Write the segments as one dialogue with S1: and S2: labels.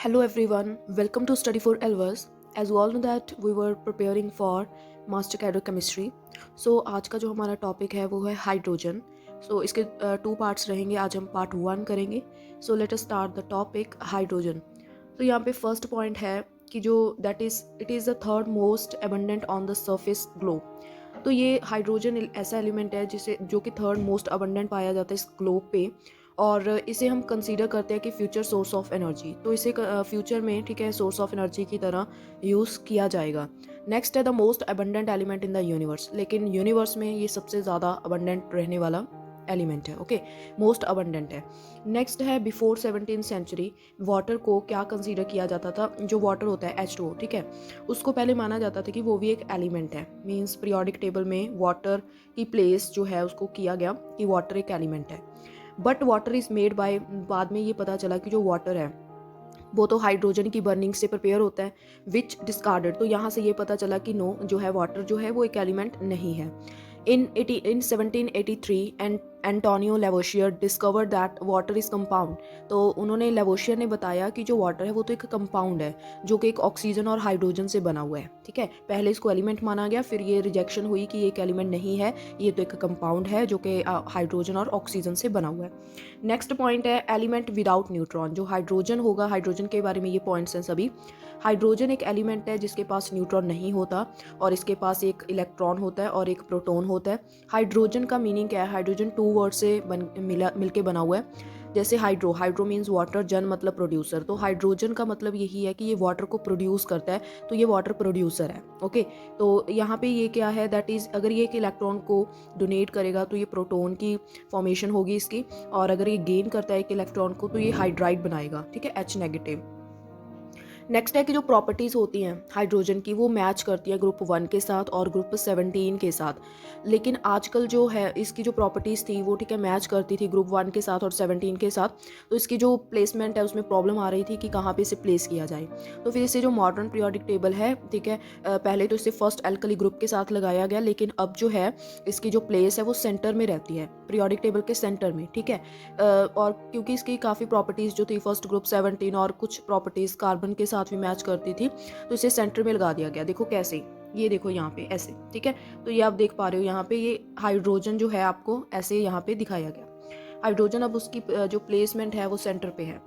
S1: Hello everyone, welcome to Study for Elvers. As you all know that we were preparing for Master Cadre Chemistry. So आज का जो हमारा topic है वो है हाइड्रोजन. So इसके टू पार्ट्स रहेंगे. आज हम पार्ट 1 करेंगे. So let us start the topic hydrogen. तो यहाँ पे फर्स्ट पॉइंट है कि जो that is it is the third most abundant on the surface globe. तो ये हाइड्रोजन ऐसा एलिमेंट है जिसे जो कि थर्ड मोस्ट अबंडेंट पाया जाता है इस ग्लोब पे, और इसे हम कंसीडर करते हैं कि फ्यूचर सोर्स ऑफ एनर्जी. तो इसे फ्यूचर में ठीक है सोर्स ऑफ एनर्जी की तरह यूज़ किया जाएगा. नेक्स्ट है the most abundant element in the universe. लेकिन यूनिवर्स में ये सबसे ज़्यादा अबंडेंट रहने वाला एलिमेंट है. ओके, मोस्ट अबंडेंट है. नेक्स्ट है बिफोर 17th सेंचुरी वाटर को क्या कंसीडर किया जाता था. जो वाटर होता है H2O, ठीक है, उसको पहले माना जाता था कि वो भी एक एलिमेंट है. मींस पीरियोडिक टेबल में वाटर की प्लेस जो है उसको किया गया कि वाटर एक एलिमेंट है. But water is made by, बाद में ये पता चला कि जो वाटर है वो तो हाइड्रोजन की बर्निंग से प्रिपेयर होता है, विच डिस्कार्डेड. तो यहाँ से ये पता चला कि नो, जो है वाटर जो है वो एक एलिमेंट नहीं है. In 1783 Antonio Lavoisier discovered that water is compound. तो उन्होंने लेवोशियर ने बताया कि जो वाटर है वो तो एक कंपाउंड है जो कि एक ऑक्सीजन और हाइड्रोजन से बना हुआ है. ठीक है, पहले इसको एलिमेंट माना गया, फिर ये रिजेक्शन हुई कि ये एक एलिमेंट नहीं है, ये तो एक कंपाउंड है जो कि हाइड्रोजन और ऑक्सीजन से बना हुआ है. नेक्स्ट पॉइंट है एलिमेंट विदाउट न्यूट्रॉन. जो हाइड्रोजन होगा, हाइड्रोजन के बारे में ये पॉइंट्स हैं सभी. हाइड्रोजन एक एलिमेंट है जिसके पास न्यूट्रॉन नहीं होता और इसके पास एक इलेक्ट्रॉन होता है और एक प्रोटॉन होता है. हाइड्रोजन का मीनिंग क्या है. हाइड्रोजन टू वर्ड से मिलके बना हुआ है. जैसे हाइड्रो मीन्स वाटर, जन मतलब प्रोड्यूसर. तो हाइड्रोजन का मतलब यही है कि ये वाटर को प्रोड्यूस करता है, तो ये वाटर प्रोड्यूसर है. ओके, तो यहाँ पे ये क्या है, दैट इज़ अगर ये एक इलेक्ट्रॉन को डोनेट करेगा तो ये प्रोटॉन की फॉर्मेशन होगी इसकी, और अगर ये गेन करता है एक इलेक्ट्रॉन को तो ये हाइड्राइड बनाएगा. ठीक है, H नेगेटिव. नेक्स्ट है कि जो प्रॉपर्टीज़ होती हैं हाइड्रोजन की वो मैच करती है ग्रुप 1 के साथ और ग्रुप 17 के साथ. लेकिन आजकल जो है इसकी जो प्रॉपर्टीज़ थी वो ठीक है मैच करती थी ग्रुप 1 के साथ और 17 के साथ. तो इसकी जो प्लेसमेंट है उसमें प्रॉब्लम आ रही थी कि कहाँ पे इसे प्लेस किया जाए. तो फिर इसे जो मॉडर्न पीरियोडिक टेबल है, ठीक है, पहले तो इसे फर्स्ट एल्कली ग्रुप के साथ लगाया गया, लेकिन अब जो है इसकी जो प्लेस है वो सेंटर में रहती है, पीरियोडिक टेबल के सेंटर में. ठीक है, और क्योंकि इसकी काफ़ी प्रॉपर्टीज़ जो थी फर्स्ट ग्रुप 17 और कुछ प्रॉपर्टीज़ कार्बन के साथ भी मैच करती थी, तो इसे सेंटर में लगा दिया गया. देखो कैसे, ये देखो यहाँ पे ऐसे. ठीक है, तो ये आप देख पा रहे हो यहाँ पे ये हाइड्रोजन जो है आपको ऐसे यहाँ पे दिखाया गया. हाइड्रोजन अब उसकी जो प्लेसमेंट है वो सेंटर पे है.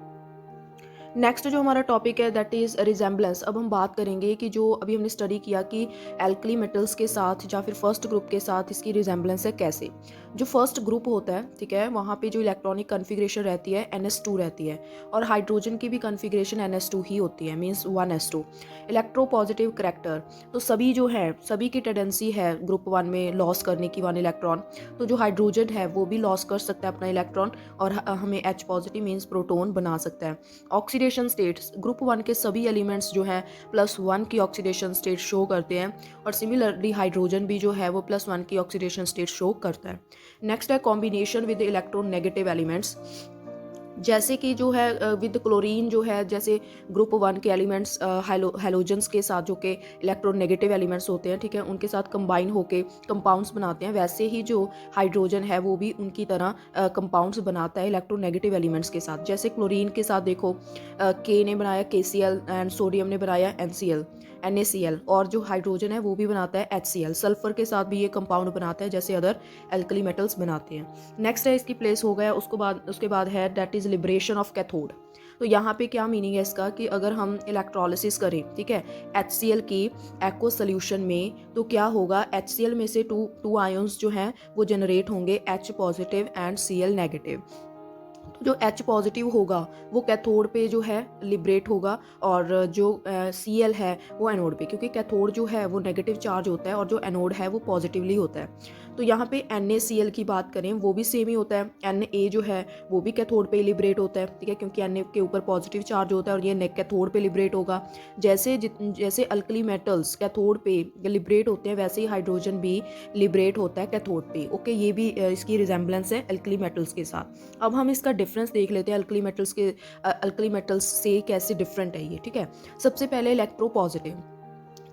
S1: नेक्स्ट जो हमारा टॉपिक है दैट इज़ रिजेम्बलेंस. अब हम बात करेंगे कि जो अभी हमने स्टडी किया कि एल्कली मेटल्स के साथ या फिर फर्स्ट ग्रुप के साथ इसकी रिजेम्बलेंस है कैसे. जो फर्स्ट ग्रुप होता है, ठीक है, वहाँ पे जो इलेक्ट्रॉनिक कन्फिग्रेशन रहती है NS2 रहती है, और हाइड्रोजन की भी कन्फिग्रेशन NS2 ही होती है, means 1s2. Electro positive character, तो सभी जो है सभी की टेंडेंसी है ग्रुप 1 में लॉस करने की 1 इलेक्ट्रॉन. तो जो हाइड्रोजन है वो भी लॉस कर सकता है अपना इलेक्ट्रॉन और हमें H पॉजिटिव मीन्स प्रोटोन बना सकता है. ऑक्सीडेशन स्टेट्स, ग्रुप 1 के सभी एलिमेंट्स जो हैं +1 की ऑक्सीडेशन स्टेट शो करते हैं, और सिमिलरली हाइड्रोजन भी जो है वो +1 की ऑक्सीडेशन स्टेट शो करता है. नेक्स्ट है combination with electron negative elements. जैसे कि जो है विद क्लोरीन जो है, जैसे ग्रुप 1 के एलिमेंट्स हैलोजन्स के साथ जो कि इलेक्ट्रोनेगेटिव एलिमेंट्स होते हैं, ठीक है, उनके साथ कंबाइन होके कंपाउंड्स बनाते हैं, वैसे ही जो हाइड्रोजन है वो भी उनकी तरह कंपाउंड्स बनाता है इलेक्ट्रोनेगेटिव एलिमेंट्स के साथ. जैसे क्लोरीन के साथ देखो के ने बनाया KCl एंड सोडियम ने बनाया NaCl, और जो हाइड्रोजन है वो भी बनाता है HCl. सल्फर के साथ भी ये कंपाउंड बनाता है जैसे अदर एल्कली मेटल्स बनाते हैं. नेक्स्ट है इसकी प्लेस हो गया, उसके बाद है that is liberation of cathode. तो यहाँ पे क्या मीनिंग है इसका कि अगर हम इलेक्ट्रोलिसिस करें, ठीक है, HCl की एक्व सोल्यूशन में, तो क्या होगा, HCl में से टू आयंस जो हैं वो जनरेट होंगे, H positive and Cl negative. तो जो H पॉजिटिव होगा वो कैथोड पे जो है लिबरेट होगा, और जो Cl है वो एनोड पे, क्योंकि कैथोड जो है वो नेगेटिव चार्ज होता है और जो एनोड है वो पॉजिटिवली होता है. तो यहाँ पे NaCl की बात करें वो भी सेम ही होता है. Na जो है वो भी कैथोड पे लिबरेट होता है, ठीक है, क्योंकि Na के ऊपर पॉजिटिव चार्ज होता है और ये कैथोड पे लिबरेट होगा. जैसे अल्कली मेटल्स कैथोड पे लिबरेट होते हैं, वैसे ही हाइड्रोजन भी लिबरेट होता है कैथोड पे. ओके, ये भी इसकी रिजेम्बलेंस है अल्कली मेटल्स के साथ. अब हम इसका डिफरेंस देख लेते हैं अल्कली मेटल्स से कैसे डिफरेंट है ये. ठीक है, सबसे पहले इलेक्ट्रो पॉजिटिव.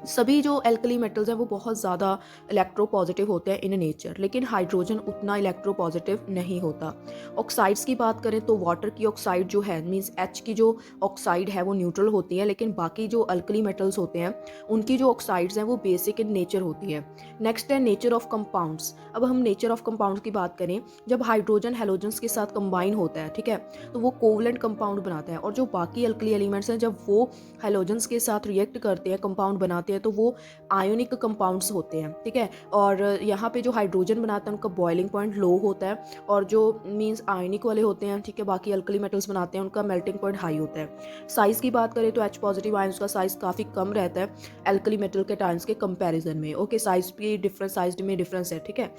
S1: सभी जो एल्कली मेटल्स हैं वो बहुत ज़्यादा इलेक्ट्रो पॉजिटिव होते हैं इन नेचर, लेकिन हाइड्रोजन उतना इलेक्ट्रो पॉजिटिव नहीं होता। ऑक्साइड्स की बात करें तो वाटर की ऑक्साइड जो है मींस एच की जो ऑक्साइड है वो न्यूट्रल होती है, लेकिन बाकी जो अल्कली मेटल्स होते हैं उनकी जो ऑक्साइड्स हैं वो बेसिक इन नेचर होती है। नेक्स्ट है नेचर ऑफ कंपाउंड्स। अब हम नेचर ऑफ कंपाउंड्स की बात करें, जब हाइड्रोजन हेलोजेंस के साथ कंबाइन होता है, ठीक है, तो वो कोवलेंट कंपाउंड बनाता है, और जो बाकी अल्कली एलिमेंट्स हैं जब वो हेलोजेंस के साथ रिएक्ट करते हैं, कंपाउंड बनाते हैं, तो वो आयोनिक कंपाउंड्स होते हैं, ठीक है। और यहाँ पे जो हाइड्रोजन बनाता है उनका बॉइलिंग पॉइंट लो होता है, और जो मींस आयोनिक वाले होते हैं, ठीक है, बाकी अल्कली मेटल्स बनाते हैं, उनका मेल्टिंग पॉइंट हाई होता है। साइज़ की बात करें तो एच पॉजिटिव आयंस का साइज़ काफ़ी कम रहता है एल्कली मेटल के आयंस के कंपैरिजन में। ओके, साइज़ भी डिफरेंस, साइज में डिफरेंस है, ठीक है।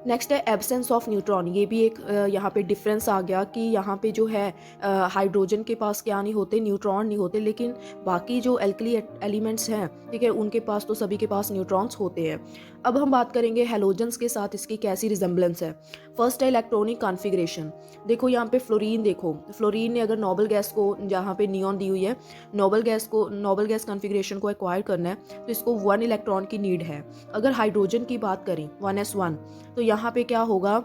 S1: नेक्स्ट है एब्सेंस ऑफ न्यूट्रॉन। ये भी एक यहाँ पे डिफरेंस आ गया कि यहाँ पे जो है हाइड्रोजन के पास क्या नहीं होते, न्यूट्रॉन नहीं होते, लेकिन बाकी जो एल्कली एलिमेंट्स हैं, ठीक है, उनके पास तो सभी के पास न्यूट्रॉन्स होते हैं। अब हम बात करेंगे हेलोजेंस के साथ इसकी कैसी रिजेंबलेंस है। फर्स्ट है इलेक्ट्रॉनिक कॉन्फ़िगरेशन। देखो यहाँ पे फ्लोरीन, देखो फ्लोरीन ने अगर नोबल गैस को, जहाँ पे नियॉन दी हुई है, नोबल गैस कॉन्फ़िगरेशन को एक्वायर करना है तो इसको 1 इलेक्ट्रॉन की नीड है। अगर हाइड्रोजन की बात करें 1s1, तो यहाँ पे क्या होगा,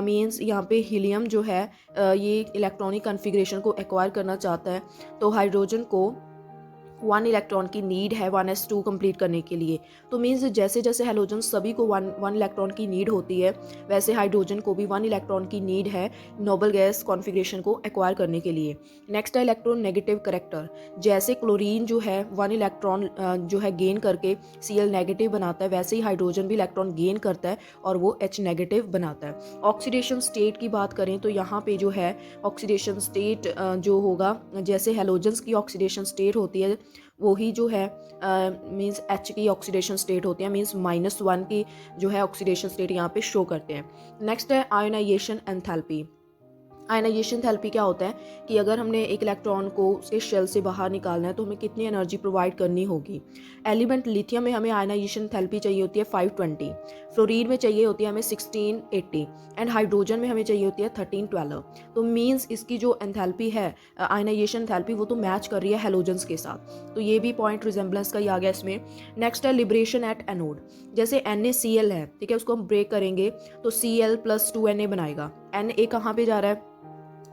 S1: मीन्स यहाँ पे हीलियम जो है ये इलेक्ट्रॉनिक कॉन्फ़िगरेशन को एक्वायर करना चाहता है, तो हाइड्रोजन को 1 इलेक्ट्रॉन की नीड है 1s2 कंप्लीट करने के लिए। तो मीन्स जैसे जैसे हेलोजन सभी को 1 इलेक्ट्रॉन की नीड होती है, वैसे हाइड्रोजन को भी 1 इलेक्ट्रॉन की नीड है नोबल गैस कॉन्फ़िगरेशन को एक्वायर करने के लिए। नेक्स्ट है इलेक्ट्रॉन नेगेटिव करेक्टर। जैसे क्लोरीन जो है 1 इलेक्ट्रॉन जो है गेन करके Cl नेगेटिव बनाता है, वैसे ही हाइड्रोजन भी इलेक्ट्रॉन गेन करता है और वो H नेगेटिव बनाता है। ऑक्सीडेशन स्टेट की बात करें तो यहाँ पे जो है ऑक्सीडेशन स्टेट जो होगा, जैसे हेलोजन्स की ऑक्सीडेशन स्टेट होती है वही जो है मींस एच की ऑक्सीडेशन स्टेट होती है, मींस -1 की जो है ऑक्सीडेशन स्टेट यहाँ पे शो करते हैं। नेक्स्ट है आयोनाइजेशन एंथैल्पी। आयनाइजेशन थेरेपी क्या होता है कि अगर हमने एक इलेक्ट्रॉन को उसके शेल से बाहर निकालना है तो हमें कितनी एनर्जी प्रोवाइड करनी होगी। एलिमेंट लिथियम में हमें आयनाइजेशन थेरेपी चाहिए होती है 520, फ्लोरीन में चाहिए होती है हमें 1680, एंड हाइड्रोजन में हमें चाहिए होती है 1312। तो मीन्स इसकी जो एंथैल्पी है आयनाइजेशन थेरेपी वो तो मैच कर रही है हेलोजेंस के साथ, तो ये भी पॉइंट रिजेंबलेंस का ही आ गया इसमें। नेक्स्ट है लिबरेशन एट एनोड। जैसे NaCl है, ठीक है, उसको हम ब्रेक करेंगे तो Cl + 2Na बनाएगा। Na कहाँ पे जा रहा है,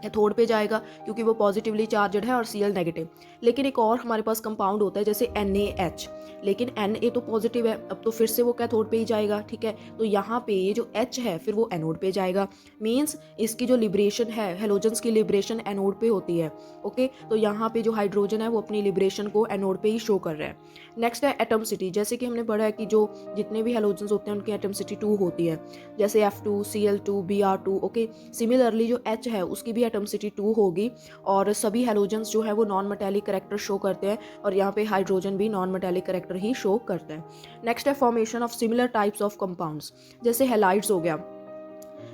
S1: कैथोड पे जाएगा क्योंकि वो पॉजिटिवली चार्जड है और Cl नेगेटिव। लेकिन एक और हमारे पास कंपाउंड होता है जैसे NaH, लेकिन Na तो पॉजिटिव है, अब तो फिर से वो कैथोड पे ही जाएगा, ठीक है, तो यहाँ पे ये जो H है फिर वो एनोड पे जाएगा। मींस इसकी जो लिबरेशन है, हेलोजेंस की लिबरेशन एनोड पे होती है। ओके, तो यहाँ पे जो हाइड्रोजन है वो अपनी लिबरेशन को एनोड पे ही शो कर रहा है। नेक्स्ट है एटमसिटी। जैसे कि हमने पढ़ा है कि जो जितने भी हेलोजेंस होते हैं उनकी एटमसिटी 2 होती है, जैसे F2, Cl2, Br2। Okay, similarly जो H है उसकी भी एटमसिटी 2 होगी, और सभी हेलोजेंस जो है वो नॉन मेटालिक करैक्टर शो करते हैं, और यहाँ पे हाइड्रोजन भी नॉन मेटालिक करैक्टर ही शो करता है। नेक्स्ट है formation of similar types of compounds. जैसे हेलाइड्स हो गया,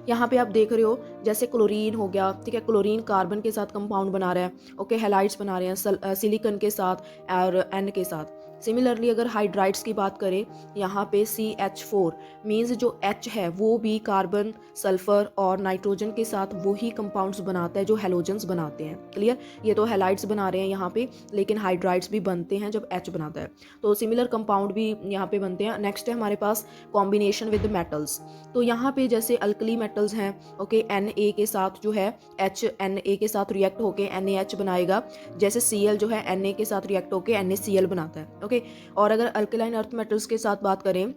S1: यहाँ पे आप देख रहे हो जैसे क्लोरीन हो गया, ठीक है, क्लोरीन कार्बन के साथ कंपाउंड बना रहा है, ओके, हेलाइड्स बना रहे हैं सिलिकॉन के साथ और N के साथ। सिमिलरली अगर हाइड्राइड्स की बात करें, यहाँ पे CH4 मीन्स जो H है वो भी कार्बन, सल्फर और नाइट्रोजन के साथ वही कंपाउंड्स बनाता है जो हेलोजेंस बनाते हैं। क्लियर, ये तो हेलाइड्स बना रहे हैं यहाँ पे, लेकिन हाइड्राइड्स भी बनते हैं जब H बनाता है, तो सिमिलर कंपाउंड भी यहाँ पे बनते हैं। नेक्स्ट है हमारे पास कॉम्बिनेशन विद मेटल्स। तो यहाँ पे जैसे अल्कली मेटल्स हैं, ओके, Na के साथ जो है H Na के साथ रिएक्ट होके NaH बनाएगा, जैसे Cl जो है Na के साथ रिएक्ट होके NaCl बनाता है। ओके, और अगर अल्कलाइन अर्थ मेटल्स के साथ बात करें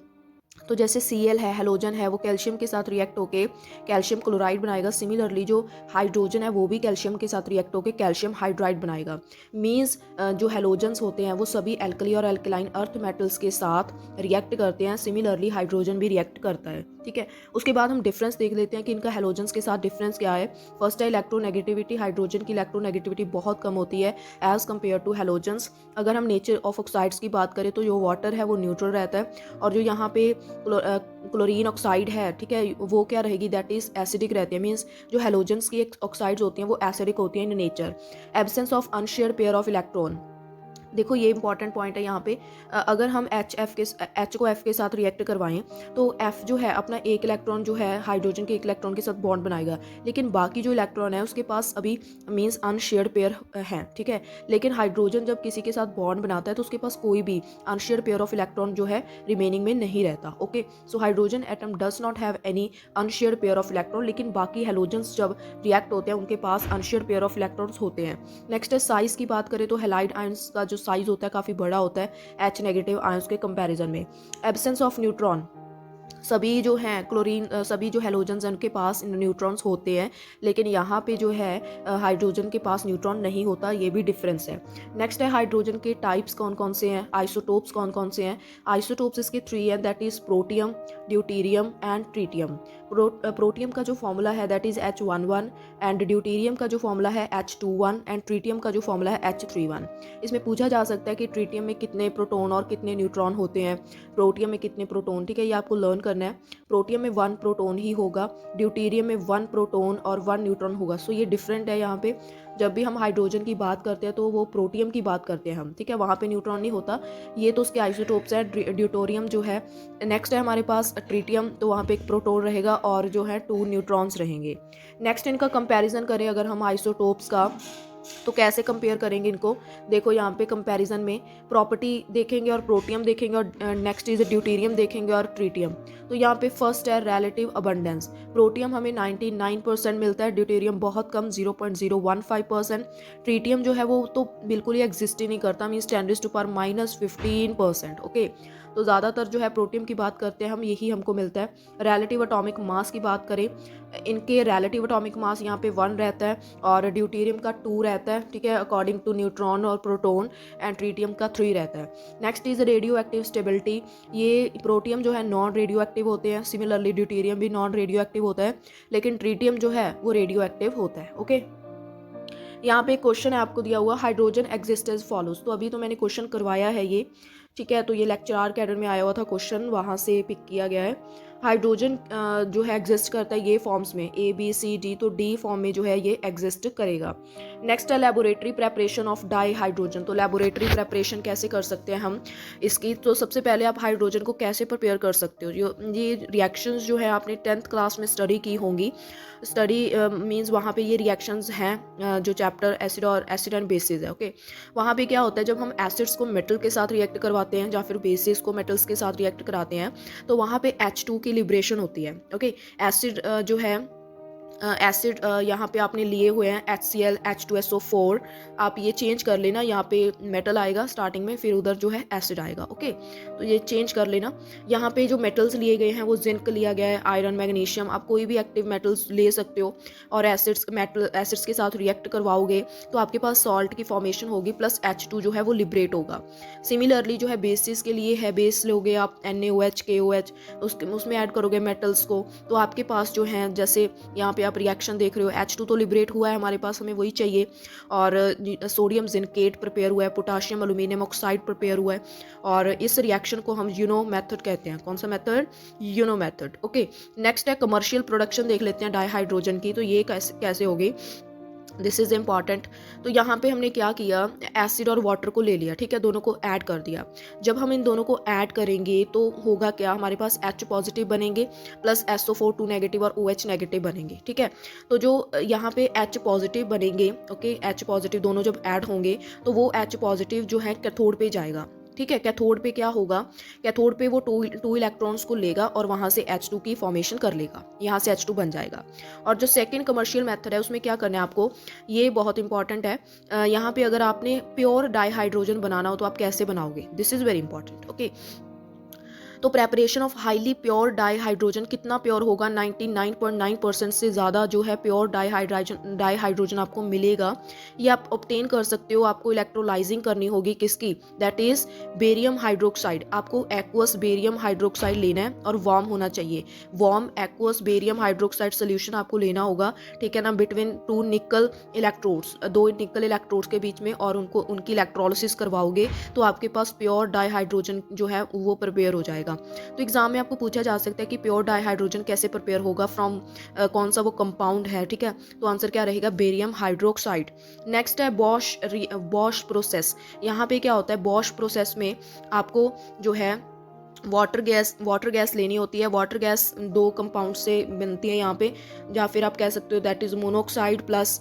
S1: तो जैसे Cl है, हेलोजन है, वो कैल्शियम के साथ रिएक्ट होके कैल्शियम क्लोराइड बनाएगा। सिमिलरली जो हाइड्रोजन है वो भी कैल्शियम के साथ रिएक्ट होके कैल्शियम हाइड्राइड बनाएगा। मींस जो हेलोजेंस होते हैं वो सभी एल्कली और एल्कलाइन अर्थ मेटल्स के साथ रिएक्ट करते हैं। सिमिलरली हाइड्रोजन भी रिएक्ट करता है, ठीक है। उसके बाद हम डिफरेंस देख लेते हैं कि इनका हेलोजेंस के साथ डिफरेंस क्या है। फर्स्ट है इलेक्ट्रोनेगेटिविटी। हाइड्रोजन की इलेक्ट्रोनेगेटिविटी बहुत कम होती है एज कम्पेयर टू हेलोजेंस। अगर हम नेचर ऑफ ऑक्साइड्स की बात करें तो जो वाटर है वो न्यूट्रल रहता है, और जो यहाँ पे क्लोरीन ऑक्साइड है, ठीक है, वो क्या रहेगी, दैट इज एसिडिक रहती है। मींस जो हेलोजेंस की ऑक्साइड्स होती हैं वो एसिडिक होती हैं in nature. Absence of unshared pair of electron. देखो ये इंपॉर्टेंट पॉइंट है यहाँ पे। अगर हम एच को एफ के साथ रिएक्ट करवाएं तो एफ जो है अपना एक इलेक्ट्रॉन जो है हाइड्रोजन के एक इलेक्ट्रॉन के साथ बॉन्ड बनाएगा, लेकिन बाकी जो इलेक्ट्रॉन है उसके पास अभी मीन्स अनशेयर्ड पेयर है, ठीक है। लेकिन हाइड्रोजन जब किसी के साथ बॉन्ड बनाता है तो उसके पास कोई भी अनशेयर्ड पेयर ऑफ इलेक्ट्रॉन जो है रिमेनिंग में नहीं रहता। Okay, so hydrogen atom does not have any unshared pair of electron, लेकिन बाकी हेलोजन्स जब रिएक्ट होते हैं उनके पास अनशेयर्ड पेयर ऑफ इलेक्ट्रॉन्स होते हैं। नेक्स्ट है साइज की बात करें तो हैलाइड आयंस का जो साइज होता है काफ़ी बड़ा होता है एच नेगेटिव आयंस के कंपैरिजन में। एब्सेंस ऑफ न्यूट्रॉन, सभी जो हैं क्लोरीन सभी जो हेलोजन्स हैं उनके पास न्यूट्रॉन्स होते हैं, लेकिन यहाँ पे जो है हाइड्रोजन के पास न्यूट्रॉन नहीं होता, ये भी डिफरेंस है। नेक्स्ट है हाइड्रोजन के टाइप्स कौन कौन से हैं, आइसोटोप्स कौन कौन से हैं। आइसोटोप्स इसके 3 हैं, that is protium, deuterium and tritium. Protium का जो फॉर्मूला है that is H11 and deuterium का जो फॉर्मूला है H21 एंड ट्रीटियम का जो फॉर्मूला है H31। इसमें पूछा जा सकता है कि ट्रीटियम में कितने प्रोटॉन और कितने न्यूट्रॉन होते हैं, प्रोटियम में कितने प्रोटॉन, ठीक है, ये आपको लर्न करना है। प्रोटियम में 1 प्रोटॉन ही होगा, ड्यूटीरियम में 1 प्रोटॉन और 1 न्यूट्रॉन होगा। सो ये डिफरेंट है यहाँ पे। जब भी हम हाइड्रोजन की बात करते हैं तो वो प्रोटियम की बात करते हैं हम, ठीक है, वहाँ पे न्यूट्रॉन नहीं होता। ये तो उसके आइसोटोप्स है। ड्यूटोरियम जो है, नेक्स्ट है हमारे पास ट्रीटियम, तो वहाँ पे एक प्रोटॉन रहेगा और जो है 2 न्यूट्रॉन्स रहेंगे। नेक्स्ट इनका कंपैरिजन करें अगर हम आइसोटोप्स का, तो कैसे कंपेयर करेंगे इनको। देखो यहाँ पे कंपैरिजन में प्रॉपर्टी देखेंगे और प्रोटियम देखेंगे और नेक्स्ट इज ड्यूटीरियम देखेंगे और ट्रीटियम। तो यहाँ पे फर्स्ट है रिलेटिव अबंडेंस। प्रोटियम हमें 99% मिलता है, ड्यूटीरियम बहुत कम 0.015%। ट्रीटियम जो है वो तो बिल्कुल ही एग्जिस्ट ही नहीं करता, मीन्स 10⁻⁻15%। ओके, तो ज़्यादातर जो है प्रोटियम की बात करते हैं हम, यही हमको मिलता है। रिलेटिव एटॉमिक मास की बात करें, इनके रिलेटिव एटॉमिक मास यहाँ पे 1 रहता है और ड्यूटीरियम का 2 रहता है, ठीक है, अकॉर्डिंग टू न्यूट्रॉन और प्रोटॉन, एंड ट्रीटियम का 3 रहता है। Next is radio active stability. ये प्रोटियम जो है नॉन रेडियो एक्टिव होते हैं, सिमिलरली ड्यूटीरियम भी नॉन रेडियो एक्टिव होता है, लेकिन ट्रीटियम जो है वो रेडियो एक्टिव होता है। ओके, यहाँ पे एक क्वेश्चन है आपको दिया हुआ, हाइड्रोजन एग्जिस्ट एज फॉलोज। तो अभी तो मैंने क्वेश्चन करवाया है ये, ठीक है, तो ये लेक्चर आर कैडर में आया हुआ था क्वेश्चन, वहाँ से पिक किया गया है। हाइड्रोजन जो है एग्जिस्ट करता है ये फॉर्म्स में A B C D, तो D फॉर्म में जो है ये एग्जिस्ट करेगा। नेक्स्ट है laboratory preparation of di hydrogen. तो लेबोरेटरी प्रेपरेशन कैसे कर सकते हैं हम इसकी। तो सबसे पहले आप हाइड्रोजन को कैसे प्रिपेयर कर सकते हो, ये रिएक्शंस जो है आपने 10th क्लास में स्टडी की होंगी। स्टडी मीन्स वहाँ पे ये रिएक्शंस हैं जो चैप्टर एसिड एंड बेसिस है। ओके, वहाँ पे क्या होता है, जब हम एसिड्स को मेटल के साथ रिएक्ट करवाते हैं या फिर बेसिस को मेटल्स के साथ रिएक्ट कराते हैं, तो वहाँ पे H2 की लिब्रेशन होती है। ओके, एसिड जो है एसिड यहाँ पे आपने लिए हुए हैं HCl H2SO4, आप ये चेंज कर लेना, यहाँ पे मेटल आएगा स्टार्टिंग में, फिर उधर जो है एसिड आएगा। ओके, तो ये चेंज कर लेना। यहाँ पे जो मेटल्स लिए गए हैं वो जिंक लिया गया है, आयरन, मैग्नीशियम, आप कोई भी एक्टिव मेटल्स ले सकते हो और एसिड्स के साथ रिएक्ट करवाओगे तो आपके पास सॉल्ट की फॉर्मेशन होगी, प्लस H2 जो है वो लिबरेट होगा। सिमिलरली जो है बेसिस के लिए है, बेस लोगे आप NaOH KOH, उसमें ऐड करोगे मेटल्स को, तो आपके पास जो है, जैसे यहाँ पे आप रिएक्शन देख रहे हो, H2 तो लिबरेट हुआ है हमारे पास, हमें वही चाहिए, और सोडियम जिनकेट प्रिपेयर हुआ है, पोटाशियम एल्यूमिनियम ऑक्साइड प्रिपेयर हुआ है, और इस रिएक्शन को हम यूनो मेथड कहते हैं। कौन सा method, you know method. Okay, next है कमर्शियल प्रोडक्शन देख लेते हैं डाईहाइड्रोजन की। तो ये कैसे होगी, दिस इज़ इम्पॉर्टेंट। तो यहाँ पे हमने क्या किया, एसिड और वाटर को ले लिया, ठीक है, दोनों को ऐड कर दिया। जब हम इन दोनों को ऐड करेंगे तो होगा क्या, हमारे पास H पॉजिटिव बनेंगे प्लस SO4 2 नेगेटिव और OH नेगेटिव बनेंगे, ठीक है। तो जो यहाँ पे H पॉजिटिव बनेंगे, ओके, H पॉजिटिव दोनों जब ऐड होंगे तो वो H पॉजिटिव जो है कैथोड पे जाएगा, ठीक है। कैथोड पे क्या होगा, कैथोड पे वो टू इलेक्ट्रॉन्स को लेगा और वहाँ से H2 की फॉर्मेशन कर लेगा, यहाँ से H2 बन जाएगा। और जो सेकंड कमर्शियल मेथड है उसमें क्या करना है आपको, ये बहुत इंपॉर्टेंट है। यहाँ पे अगर आपने प्योर डाईहाइड्रोजन बनाना हो तो आप कैसे बनाओगे, this is very important. Okay, तो preparation of highly pure dihydrogen कितना प्योर होगा, 99.9% से ज़्यादा जो है प्योर डाईहाइड्रोजन आपको मिलेगा। ये आप ऑब्टेन कर सकते हो, आपको इलेक्ट्रोलाइजिंग करनी होगी किसकी, दैट इज़ बेरियम हाइड्रोक्साइड। आपको एक्वस बेरियम हाइड्रोक्साइड लेना है और वार्म होना चाहिए, warm aqueous barium hydroxide solution आपको लेना होगा, ठीक है ना, बिटवीन 2 निकल इलेक्ट्रोड्स, 2 निकल इलेक्ट्रोड्स के बीच में, और उनकी इलेक्ट्रोलिसिस करवाओगे तो आपके पास प्योर डाईहाइड्रोजन जो है वो प्रिपेयर हो जाएगा। जाएगा। तो एग्जाम में आपको पूछा जा सकता है कि प्योर डाईहाइड्रोजन कैसे प्रिपेयर होगा, फ्रॉम कौन सा वो कंपाउंड है, ठीक है। तो आंसर क्या रहेगा, बेरियम हाइड्रोक्साइड। नेक्स्ट है बॉश प्रोसेस। यहाँ पे क्या होता है, बॉश प्रोसेस में आपको जो है वाटर गैस लेनी होती है। वाटर गैस दो कंपाउंड से बनती है यहाँ पे, या फिर आप कह सकते हो that is monoxide plus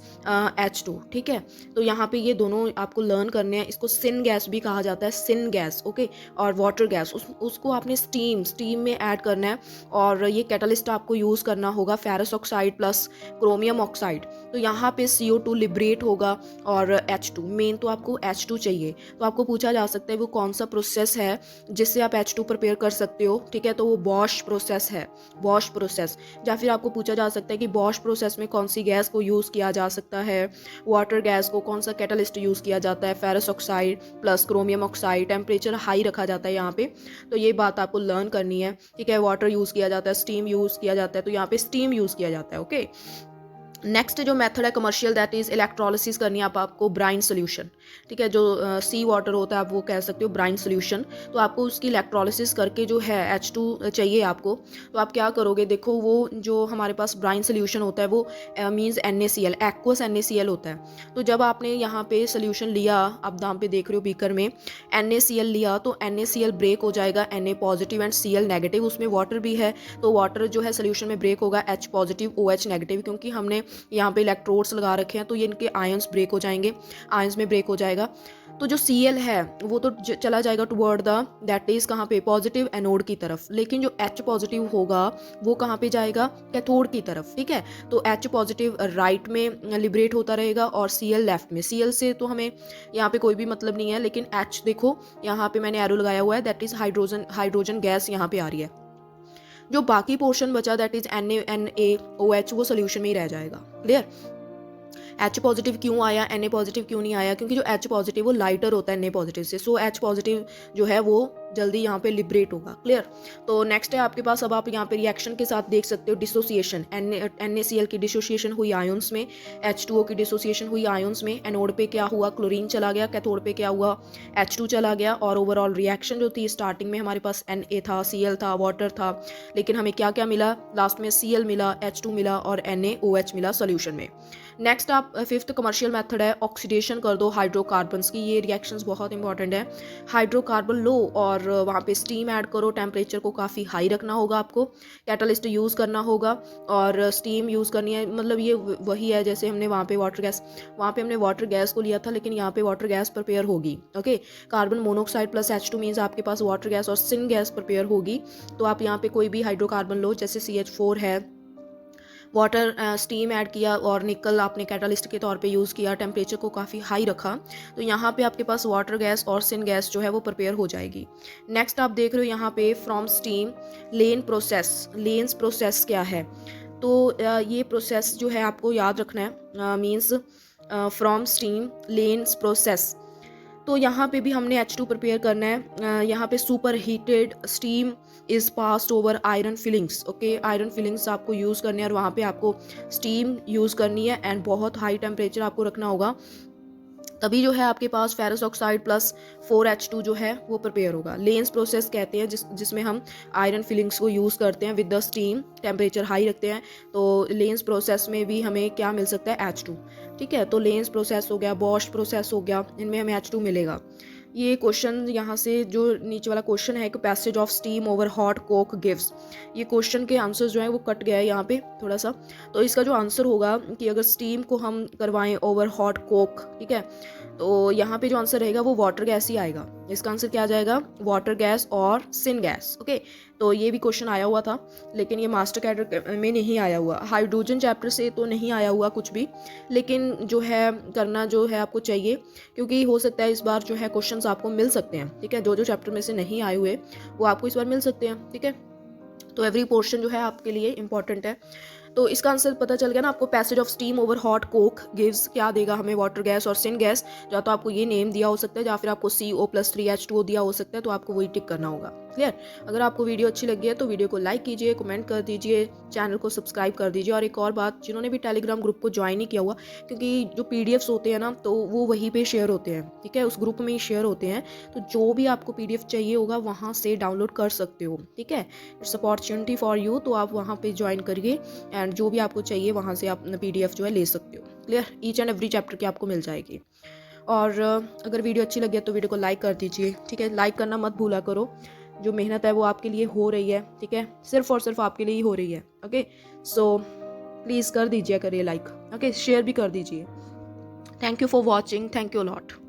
S1: H2, ठीक है। तो यहाँ पे ये दोनों आपको लर्न करने हैं। इसको सिन गैस भी कहा जाता है, सिन गैस, ओके। और वाटर गैस उसको आपने स्टीम में ऐड करना है, और ये कैटलिस्ट आपको यूज़ करना होगा ferrous oxide plus chromium oxide. तो यहाँ पे CO2 लिबरेट होगा और H2, मेन तो आपको H2 चाहिए। तो आपको पूछा जा सकता है वो कौन सा प्रोसेस है जिससे आप H2 प्रिपेयर कर सकते हो, ठीक है। तो वो बॉश प्रोसेस है, बॉश प्रोसेस। या फिर आपको पूछा जा सकता है कि बॉश प्रोसेस में कौन सी गैस को यूज़ किया जा सकता है, वाटर गैस को कौन सा कैटलिस्ट यूज़ किया जाता है, ferrous oxide plus chromium oxide, temperature high रखा जाता है यहाँ पे। तो ये बात आपको लर्न करनी है, ठीक है। वाटर यूज़ किया जाता है, स्टीम यूज़ किया जाता है, तो यहाँ पे स्टीम यूज़ किया जाता है, ओके। नेक्स्ट जो मेथड है कमर्शियल, दैट इज इलेक्ट्रोलिसिस करनी है आपको ब्राइन सोल्यूशन, ठीक है। जो सी वाटर होता है आप वो कह सकते हो ब्राइन सोल्यूशन। तो आपको उसकी इलेक्ट्रोलिसिस करके जो है H2 चाहिए आपको। तो आप क्या करोगे, देखो वो जो हमारे पास ब्राइन सोल्यूशन होता है वो मीन्स NaCl, एक्वस NaCl होता है। तो जब आपने यहाँ पे सोल्यूशन लिया, आप दाम पे देख रहे हो बीकर में NaCl लिया, तो NaCl ब्रेक हो जाएगा Na positive and Cl negative. उसमें वाटर भी है, तो वाटर जो है सोल्यूशन में ब्रेक होगा H पॉजिटिव OH नेगेटिव, क्योंकि हमने यहाँ पे इलेक्ट्रोड्स लगा रखे हैं, तो ये इनके आयंस ब्रेक हो जाएंगे, आयंस में ब्रेक हो जाएगा। तो जो Cl है वो तो चला जाएगा टुवर्ड द, दैट इज कहाँ पे, पॉजिटिव एनोड की तरफ। लेकिन जो H पॉजिटिव होगा वो कहाँ पे जाएगा, कैथोड की तरफ, ठीक है। तो H पॉजिटिव राइट में लिबरेट होता रहेगा और Cl लेफ्ट में। Cl से तो हमें यहाँ पे कोई भी मतलब नहीं है, लेकिन H देखो यहाँ पे मैंने एरो लगाया हुआ है, दैट इज हाइड्रोजन गैस यहाँ पे आ रही है। जो बाकी पोर्शन बचा दैट इज NaOH, वो सोल्यूशन में ही रह जाएगा। क्लियर। H पॉजिटिव क्यों आया, Na पॉजिटिव क्यों नहीं आया, क्योंकि जो H पॉजिटिव वो लाइटर होता है Na पॉजिटिव से। सो H पॉजिटिव जो है वो जल्दी यहाँ पे लिबरेट होगा। क्लियर। तो नेक्स्ट है आपके पास, अब आप यहाँ पे रिएक्शन के साथ देख सकते हो डिसोसिएशन। NaCl की डिसोसिएशन हुई आयंस में, H2O की डिसोसिएशन हुई आयंस में। एनोड पे क्या हुआ, क्लोरीन चला गया, कैथोड पे क्या हुआ, H2 चला गया। और ओवरऑल रिएक्शन जो थी, स्टार्टिंग में हमारे पास Na था, Cl था, वाटर था, लेकिन हमें क्या क्या मिला, लास्ट में Cl मिला, H2 मिला और NaOH मिला सोल्यूशन में। नेक्स्ट आप फिफ्थ कमर्शियल मेथड है ऑक्सीडेशन कर दो हाइड्रोकार्बन्स की। ये रिएक्शंस बहुत इंपॉर्टेंट है। हाइड्रोकार्बन लो और वहाँ पे स्टीम ऐड करो, टेम्परेचर को काफ़ी हाई रखना होगा आपको, कैटलिस्ट यूज़ करना होगा और स्टीम यूज़ करनी है। मतलब ये वही है जैसे हमने वहाँ पे हमने वाटर गैस को लिया था, लेकिन यहाँ पे वाटर गैस प्रिपेयर होगी, okay. Carbon monoxide plus H2 means आपके पास वाटर गैस और सिन गैस प्रिपेयर होगी। तो आप यहाँ पे कोई भी हाइड्रोकार्बन लो, जैसे CH4 है, वाटर स्टीम ऐड किया और निकल आपने कैटलिस्ट के तौर पे यूज़ किया, टेम्परेचर को काफ़ी हाई रखा, तो यहाँ पे आपके पास वाटर गैस और सिन गैस जो है वो प्रिपेयर हो जाएगी। नेक्स्ट आप देख रहे हो यहाँ पे from steam lane process. Lens process क्या है, तो ये प्रोसेस जो है आपको याद रखना है, means from steam lens process. तो यहाँ पे भी हमने H2 प्रिपेयर करना है। यहाँ पे super heated steam is passed over iron filings, okay. Iron filings आपको यूज़ करने हैं और वहाँ पे आपको स्टीम यूज़ करनी है एंड बहुत हाई टेम्परेचर आपको रखना होगा, तभी जो है आपके पास फेरस ऑक्साइड प्लस 4H2 जो है वो प्रिपेयर होगा। लेंस प्रोसेस कहते हैं जिसमें हम आयरन फिलिंग्स को यूज़ करते हैं with the steam, temperature high रखते हैं। तो लेंस प्रोसेस में भी हमें क्या मिल सकता है, H2, ठीक है। तो लेंस प्रोसेस हो गया, बॉश प्रोसेस हो गया, इनमें हमें H2 मिलेगा। ये क्वेश्चन यहाँ से जो नीचे वाला क्वेश्चन है कि passage of steam over hot Coke gives, ये क्वेश्चन के आंसर जो है वो कट गया है यहाँ पे थोड़ा सा। तो इसका जो आंसर होगा कि अगर स्टीम को हम करवाएं ओवर हॉट कोक, ठीक है, तो यहाँ पे जो आंसर रहेगा वो वाटर गैस ही आएगा। इसका आंसर क्या आ जाएगा, वाटर गैस और सिन गैस, ओके। तो ये भी क्वेश्चन आया हुआ था, लेकिन ये मास्टर कैडर में नहीं आया हुआ। हाइड्रोजन चैप्टर से तो नहीं आया हुआ कुछ भी, लेकिन जो है करना जो है आपको चाहिए, क्योंकि हो सकता है इस बार जो है क्वेश्चंस आपको मिल सकते हैं, ठीक है। जो चैप्टर में से नहीं आए हुए वो आपको इस बार मिल सकते हैं, ठीक है। तो एवरी पोर्शन जो है आपके लिए इंपॉर्टेंट है। तो इसका आंसर पता चल गया ना आपको, passage of steam over hot Coke gives क्या देगा हमें, वाटर गैस और सिन गैस। या तो आपको ये नेम दिया हो सकता है, या फिर आपको CO+3H2O दिया हो सकता है, तो आपको वही टिक करना होगा। क्लियर। अगर आपको वीडियो अच्छी लगी है तो वीडियो को लाइक कीजिए, कमेंट कर दीजिए, चैनल को सब्सक्राइब कर दीजिए। और एक और बात, जिन्होंने भी टेलीग्राम ग्रुप को ज्वाइन नहीं किया हुआ, क्योंकि जो पीडीएफ्स होते हैं ना तो वो वहीं पे शेयर होते हैं, ठीक है, उस ग्रुप में ही शेयर होते हैं। तो जो भी आपको पीडीएफ चाहिए होगा वहाँ से डाउनलोड कर सकते हो, ठीक है। इट्स अपॉर्चुनिटी फॉर यू, तो आप वहाँ पे ज्वाइन करिए एंड जो भी आपको चाहिए वहाँ से आप पीडीएफ जो है ले सकते हो। Clear, each and every chapter की आपको मिल जाएगी। और अगर वीडियो अच्छी लगी है तो वीडियो को लाइक कर दीजिए, ठीक है। लाइक करना मत भूला करो, जो मेहनत है वो आपके लिए हो रही है, ठीक है, सिर्फ और सिर्फ आपके लिए ही हो रही है। ओके, सो प्लीज़ कर दीजिए, करिए लाइक, ओके, शेयर भी कर दीजिए। Thank you for watching, thank you lot.